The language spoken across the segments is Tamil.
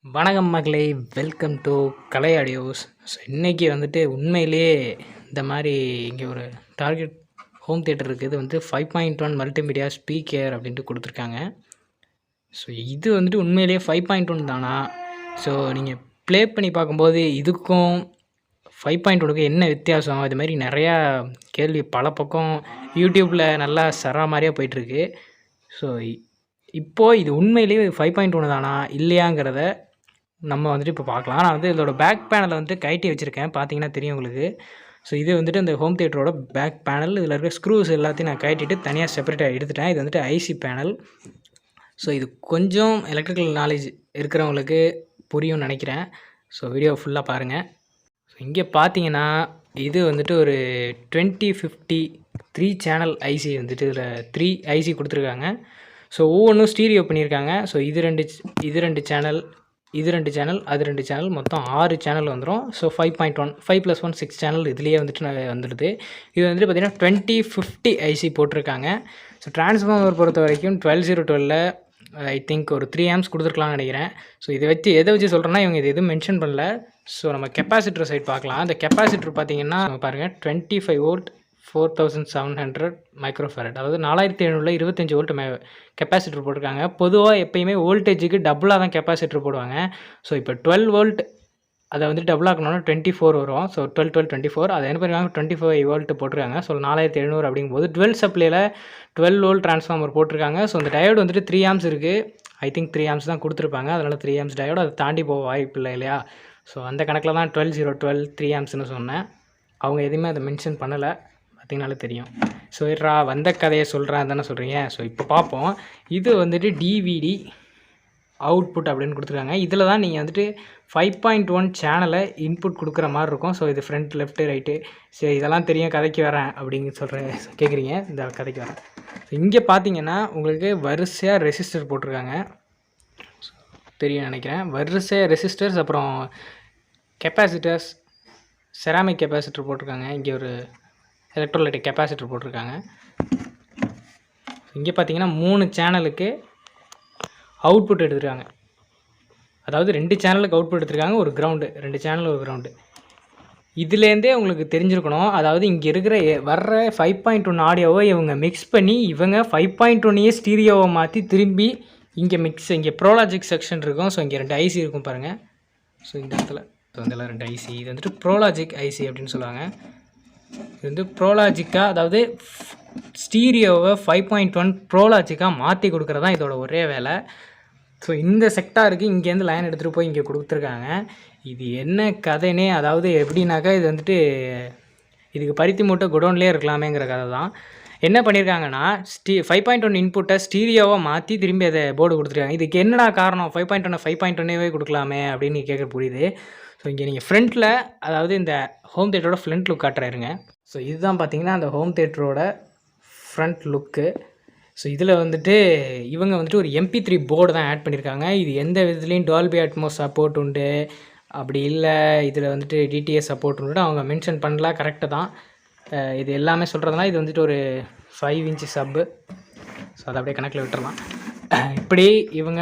வணக்கம் மகளே, welcome to Kalai audios. So இன்றைக்கி வந்துட்டு உண்மையிலேயே இந்த மாதிரி இங்கே ஒரு டார்கெட் ஹோம் தியேட்டர் இருக்குது. இது வந்து 5.1 மல்டிமீடியா ஸ்பீக்கர் அப்படின்ட்டு கொடுத்துருக்காங்க. ஸோ இது வந்துட்டு உண்மையிலேயே 5.1 தானா? ஸோ நீங்கள் ப்ளே பண்ணி பார்க்கும்போது இதுக்கும் 5.1க்கு என்ன வித்தியாசம்? இது மாதிரி நிறையா கேள்வி பல பக்கம் யூடியூப்பில் நல்லா சரா மாதிரியாக போயிட்டுருக்கு. ஸோ இப்போது இது உண்மையிலேயே 5.1 தானா இல்லையாங்கிறத நம்ம வந்துட்டு இப்போ பார்க்கலாம். நான் வந்து இதோட பேக் பேனலை வந்துட்டு கழட்டி வச்சுருக்கேன், பார்த்தீங்கன்னா தெரியும் உங்களுக்கு. ஸோ இது வந்துட்டு அந்த ஹோம் தியேட்டரோட பேக் பேனல். இதில் இருக்க ஸ்க்ரூஸ் எல்லாத்தையும் நான் கழட்டிட்டு தனியாக செப்பரேட்டாக எடுத்துட்டேன். இது வந்துட்டு ஐசி பேனல். ஸோ இது கொஞ்சம் எலக்ட்ரிக்கல் நாலேஜ் இருக்கிறவங்களுக்கு புரியும்னு நினைக்கிறேன். ஸோ வீடியோ ஃபுல்லாக பாருங்கள். ஸோ இங்கே பார்த்தீங்கன்னா இது வந்துட்டு ஒரு 2050 3 சேனல் ஐசி வந்துட்டு இதில் 3 ஐசி கொடுத்துருக்காங்க. ஸோ ஒவ்வொன்றும் ஸ்டீரியோ பண்ணியிருக்காங்க. ஸோ இது ரெண்டு சேனல், இது 2 சேனல், அது 2 சேனல், மொத்தம் 6 சேனல் வந்துடும். ஸோ 5.1 5+1 6 சேனல் இதுலேயே வந்துட்டு வந்துடுது. இது வந்துட்டு பார்த்திங்கன்னா 2050 ஐசி போட்டிருக்காங்க. ஸோ டிரான்ஸ்ஃபார்மர் பொறுத்த வரைக்கும் 12012 ஐ திங்க் ஒரு 3 ஆம்ஸ் கொடுத்துருக்கலாம்னு நினைக்கிறேன். ஸோ இதை வச்சு எதை வச்சு சொல்கிறேன்னா இவங்க இது எதுவும் மென்ஷன் பண்ணல. ஸோ நம்ம கெப்பாசிட்டர் சைட் பார்க்கலாம். அந்த கெப்பாசிட்டர் பார்த்திங்கன்னா பாருங்கள் 25 வோல்ட் 4700 மைக்ரோஃபேரட், அதாவது 4700 25 வோல்ட் கெப்பாசிட்டர் போட்டிருக்காங்க. பொதுவாக எப்பயுமே வோல்டேஜுக்கு டபுளாக தான் கெப்பாசிட்டர் போடுவாங்க. ஸோ இப்போ 12 வோல்ட் அதை வந்து டபுள் ஆக்கணும்னா 24 வரும். ஸோ 12 அதை என்ன பண்ணிருக்காங்க 25 வோல்ட் போட்டிருக்காங்க. ஸோ 4700 அப்படிங்கும்போது டுவெல் சப்ளையில் 12 வோல்ட் ட்ரான்ஸ்ஃபார்மர் போட்டிருக்காங்க. ஸோ அந்த டயோடு வந்துட்டு 3 ஆம்ஸ் இருக்குது. ஐ திங்க் 3 ஆம்ஸ் தான் கொடுத்துருப்பாங்க. அதனால் 3 ஆம்ஸ் டயோடு அதை தாண்டி போக வாய்ப்பு இல்லை இல்லையா? ஸோ அந்த கணக்கில் தான் 12012 3 ஆம்ஸ்னு சொன்னேன். அவங்க எதுவுமே அதை மென்ஷன் பண்ணலை, பார்த்தீங்கனாலே தெரியும். ஸோ வந்த கதையை சொல்கிறேன் தானே சொல்கிறீங்க. ஸோ இப்போ பார்ப்போம். இது வந்துட்டு டிவிடி அவுட்புட் அப்படின்னு கொடுத்துருக்காங்க. இதில் தான் நீங்கள் வந்துட்டு 5.1 சேனலை இன்புட் கொடுக்குற மாதிரி இருக்கும். ஸோ இது ஃப்ரண்ட், லெஃப்ட்டு, ரைட்டு. சரி இதெல்லாம் தெரியும், கதைக்கு வரேன் அப்படின்னு சொல்கிறேன் கேட்குறீங்க. இந்த கதைக்கு வரேன். ஸோ இங்கே பார்த்தீங்கன்னா உங்களுக்கு வரிசையாக ரெசிஸ்டர் போட்டிருக்காங்க, தெரியும் நினைக்கிறேன். வரிசையாக ரெசிஸ்டர்ஸ், அப்புறம் கெப்பாசிட்டர்ஸ், செராமிக் கெப்பாசிட்டர் போட்டிருக்காங்க. இங்கே ஒரு எலக்ட்ரோலைட்டிக் கெப்பாசிட்டர் போட்டிருக்காங்க. இங்கே பார்த்தீங்கன்னா 3 சேனலுக்கு அவுட்புட் எடுத்துருக்காங்க. அதாவது 2 சேனலுக்கு அவுட்புட் எடுத்துருக்காங்க, ஒரு கிரவுண்டு, 2 சேனல் ஒரு கிரவுண்டு. இதுலேருந்தே உங்களுக்கு தெரிஞ்சிருக்கணும். அதாவது இங்கே இருக்கிற வர்ற 5.1 ஆடியோவை இவங்க மிக்ஸ் பண்ணி இவங்க 5.1 ஸ்டீரியோவை மாற்றி திரும்பி இங்கே இங்கே ப்ரோலாஜிக் செக்ஷன் இருக்கும். ஸோ இங்கே 2 ஐசி இருக்கும் பாருங்கள். ஸோ இந்த இடத்துல இதெல்லாம் 2 ஐசி. இது வந்துட்டு ப்ரோலாஜிக் ஐசி அப்படின்னு சொல்லுவாங்க. இது வந்து ப்ரோலாஜிக்காக, அதாவது ஸ்டீரியோவை 5.1 ப்ரோலாஜிக்காக மாற்றி கொடுக்குறது தான் இதோட ஒரே வேலை. ஸோ இந்த செக்டாருக்கு இங்கேருந்து லைன் எடுத்துகிட்டு போய் இங்கே கொடுத்துருக்காங்க. இது என்ன கதைனே, அதாவது எப்படின்னாக்கா இது வந்துட்டு இதுக்கு பருத்தி மூட்டை குடோன்லேயே இருக்கலாமேங்கிற கதை தான். என்ன பண்ணியிருக்காங்கன்னா 5.1 இன்புட்டை ஸ்டீரியோவை மாற்றி திரும்பி அதை போர்டு கொடுத்துருக்காங்க. இதுக்கு என்னடா காரணம்? 5.1 கொடுக்கலாமே அப்படின்னு கேட்க புரியுது. ஸோ இங்கே நீங்கள் ஃப்ரண்ட்டில், அதாவது இந்த ஹோம் தியேட்டரோட ஃப்ரண்ட் லுக் காட்டுறாருங்க. ஸோ இதுதான் பார்த்தீங்கன்னா அந்த ஹோம் தியேட்டரோட ஃப்ரண்ட் லுக்கு. ஸோ இதில் வந்துட்டு இவங்க வந்துட்டு ஒரு MP3 போர்டு தான் ஆட் பண்ணியிருக்காங்க. இது எந்த விதத்துலேயும் டால்பி அட்மோஸ் சப்போர்ட் உண்டு, அப்படி இல்லை இதில் வந்துட்டு DTS சப்போர்ட் உண்டு அவங்க மென்ஷன் பண்ணல. கரெக்டு தான். இது எல்லாமே சொல்கிறதுனா இது வந்துட்டு ஒரு 5 இன்ச்சு சப்பு. ஸோ அதை அப்படியே கணக்கில் விட்டுறலாம். இப்படி இவங்க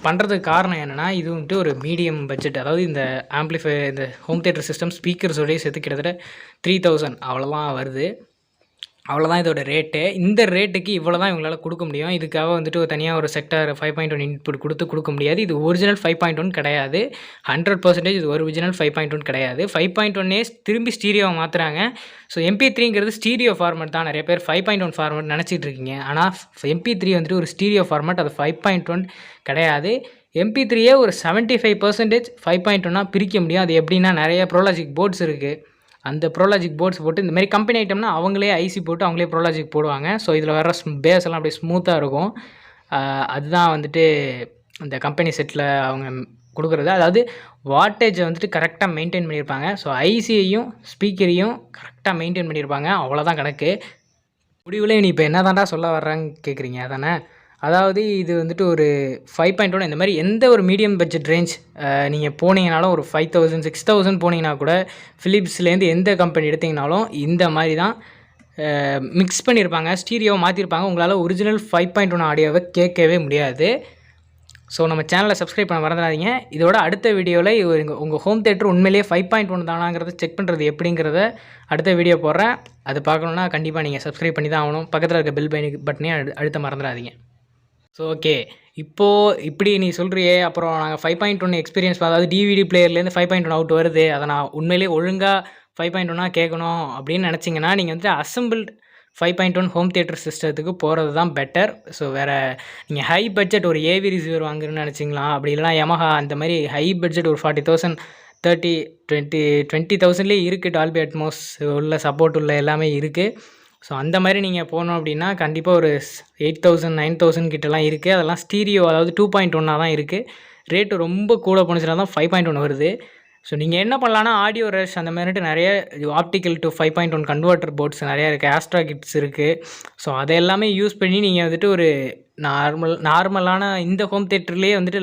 பண்ணுறதுக்கு காரணம் என்னென்னா, இது வந்துட்டு ஒரு மீடியம் பட்ஜெட், அதாவது இந்த ஆம்ப்ளிஃபை, இந்த ஹோம் தியேட்டர் சிஸ்டம் ஸ்பீக்கர்ஸோடய சேர்த்து கிட்டத்தட்ட 3000 அவ்வளோதான் வருது. அவ்வளோதான் இதோட ரேட்டு. இந்த ரேட்டுக்கு இவ்வளோ தான் இவங்களால் கொடுக்க முடியும். இதுக்காக வந்துட்டு தனியாக ஒரு செக்டார் 5.1 இன்புட் கொடுக்க முடியாது. இது ஒரிஜினல் 5.1 கிடையாது. 100% இது ஒரிஜினல் 5.1 கிடையாது. 5.1 திரும்பி ஸ்டீரியோவை மாற்றுறாங்க. ஸோ MP3ங்கிறது ஸ்டீரியோ ஃபார்மேட் தான். நிறைய பேர் 5.1 ஃபார்மேட் நினச்சிட்டு இருக்கீங்க. ஆனால் MP3 வந்துட்டு ஒரு ஸ்டீரியோ ஃபார்மேட், அது 5.1 கிடையாது. MP3யே ஒரு 75% 5.1 பிரிக்க முடியும். அது எப்படின்னா, நிறைய ப்ரோலாஜிக் போர்ட்ஸ் இருக்குது. அந்த ப்ரோலாஜிக் போர்ட்ஸ் போட்டு இந்த மாதிரி கம்பெனி ஐட்டம்னா அவங்களே ஐசி போட்டு அவங்களே ப்ரோலாஜிக் போடுவாங்க. ஸோ இதில் வர பேஸ் எல்லாம் அப்படியே ஸ்மூத்தாக இருக்கும். அதுதான் வந்துட்டு இந்த கம்பெனி செட்டில் அவங்க கொடுக்குறது. அதாவது வாட்டேஜை வந்துட்டு கரெக்டாக மெயின்டைன் பண்ணியிருப்பாங்க. ஸோ ஐசியையும் ஸ்பீக்கரையும் கரெக்டாக மெயின்டைன் பண்ணியிருப்பாங்க. அவ்வளோதான் கணக்கு. முடிவில் நீ இப்போ என்ன தாண்டா சொல்ல வர்றான்னு கேட்குறீங்க அதானே? அதாவது இது வந்துட்டு ஒரு 5.1 இந்த மாதிரி எந்த ஒரு மீடியம் பட்ஜெட் ரேஞ்ச் நீங்கள் போனீங்கனாலும், ஒரு 5000 6000 போனீங்கன்னா கூட, ஃபிலிப்ஸ்லேருந்து எந்த கம்பெனி எடுத்திங்கனாலும் இந்த மாதிரி தான் மிக்ஸ் பண்ணியிருப்பாங்க, ஸ்டீரியோவை மாற்றிருப்பாங்க. உங்களால் ஒரிஜினல் 5.1 ஆடியோவை கேட்கவே முடியாது. ஸோ நம்ம சேனலை சப்ஸ்கிரைப் பண்ண மறந்துடாதீங்க. இதோட அடுத்த வீடியோவில் உங்கள் ஹோம் தேட்டர் உண்மையிலேயே 5.1 தானாங்கிறத செக் பண்ணுறது எப்படிங்கிறத அடுத்த வீடியோ போடுறேன். அது பார்க்கணுன்னா கண்டிப்பாக நீங்கள் சப்ஸ்கிரைப் பண்ணி தான் ஆகணும். பக்கத்தில் இருக்க பெல் பட்டனையும் அழுத்த மறந்துடாதீங்க. ஸோ ஓகே, இப்போது இப்படி நீ சொல்கிறியே, அப்புறம் நாங்கள் 5.1 எக்ஸ்பீரியன்ஸ், அதாவது டிவிடி பிளேயர்லேருந்து 5.1 அவுட் வருது, அதை நான் உண்மையிலேயே ஒழுங்காக 5.1 கேட்கணும் அப்படின்னு நினச்சிங்கன்னா நீங்கள் வந்துட்டு அசம்பிள்ட் 5.1 ஹோம் தியேட்டர் சிஸ்டத்துக்கு போகிறது தான் பெட்டர். ஸோ வேறு நீங்கள் ஹை பட்ஜெட் ஒரு ஏவி ரிசீவர் வாங்குறேன்னு நினச்சிங்களா, அப்படி இல்லைனா யமஹா அந்த மாதிரி ஹை பட்ஜெட் ஒரு 40,000 20,000லேயே இருக்குது. டால்பி அட்மோஸ் உள்ள சப்போர்ட் உள்ள எல்லாமே இருக்குது. ஸோ அந்த மாதிரி நீங்கள் போனோம் அப்படின்னா கண்டிப்பாக ஒரு 8,000 9,000 கிட்டலாம் இருக்குது. அதெல்லாம் ஸ்டீரியோ, அதாவது 2.1 தான் இருக்குது. ரேட்டு ரொம்ப கூட போணுச்சுன்னா தான் 5.1 வருது. ஸோ நீங்கள் என்ன பண்ணலான்னா ஆடியோ ரஷ் அந்த மாதிரிட்டு நிறைய ஆப்டிக்கல் டு 5.1 கன்வெர்ட்டர் போர்ட்ஸ் நிறையா இருக்குது. ஆஸ்ட்ரா கிட்ஸ் இருக்குது. ஸோ அதை எல்லாமே யூஸ் பண்ணி நீங்கள் வந்துட்டு ஒரு நார்மலான இந்த ஹோம் தியேட்டர்லேயே வந்துட்டு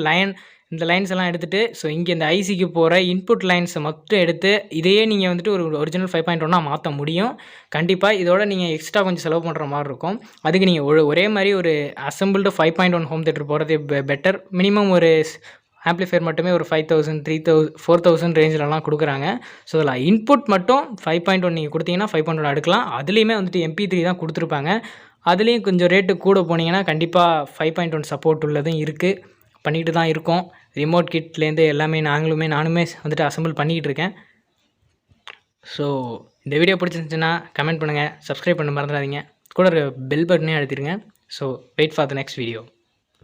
இந்த லைன்ஸ் எல்லாம் எடுத்துகிட்டு, ஸோ இங்கே இந்த ஐசிக்கு போகிற இன்புட் லைன்ஸை மட்டும் எடுத்து இதையே நீங்கள் வந்துட்டு ஒரு ஒரிஜினல் 5.1 மாற்ற முடியும். கண்டிப்பாக இதோட நீங்கள் எக்ஸ்ட்ரா கொஞ்சம் செலவு பண்ணுற மாதிரி இருக்கும். அதுக்கு நீங்கள் ஒரே மாதிரி ஒரு அசம்பிள்டு 5.1 ஹோம் தியேட்டர் போகிறது பெட்டர். மினிமம் ஒரு ஆம்ப்ளிஃபையர் மட்டுமே ஒரு 5,000 3,000 4,000 ரேஞ்சிலலாம் கொடுக்குறாங்க. ஸோ அதில் இன்புட் மட்டும் 5.1 நீங்கள் கொடுத்தீங்கன்னா 5.1 எடுக்கலாம். அதுலேயுமே வந்துட்டு MP3 தான் கொடுத்துருப்பாங்க. அதுலேயும் கொஞ்சம் ரேட்டு கூட போனீங்கன்னா கண்டிப்பாக 5.1 சப்போர்ட் உள்ளதும் இருக்குது, பண்ணிகிட்டு தான் இருக்கோம். ரிமோட் கிட்லேருந்து எல்லாமே நானுமே வந்துட்டு அசம்பிள் பண்ணிக்கிட்டு இருக்கேன். ஸோ இந்த வீடியோ பிடிச்சிருந்துச்சுன்னா கமெண்ட் பண்ணுங்கள், சப்ஸ்கிரைப் பண்ண மறந்துடாதீங்க, கூட பெல் பட்டனே அழுத்திடுங்க. So wait for the next video.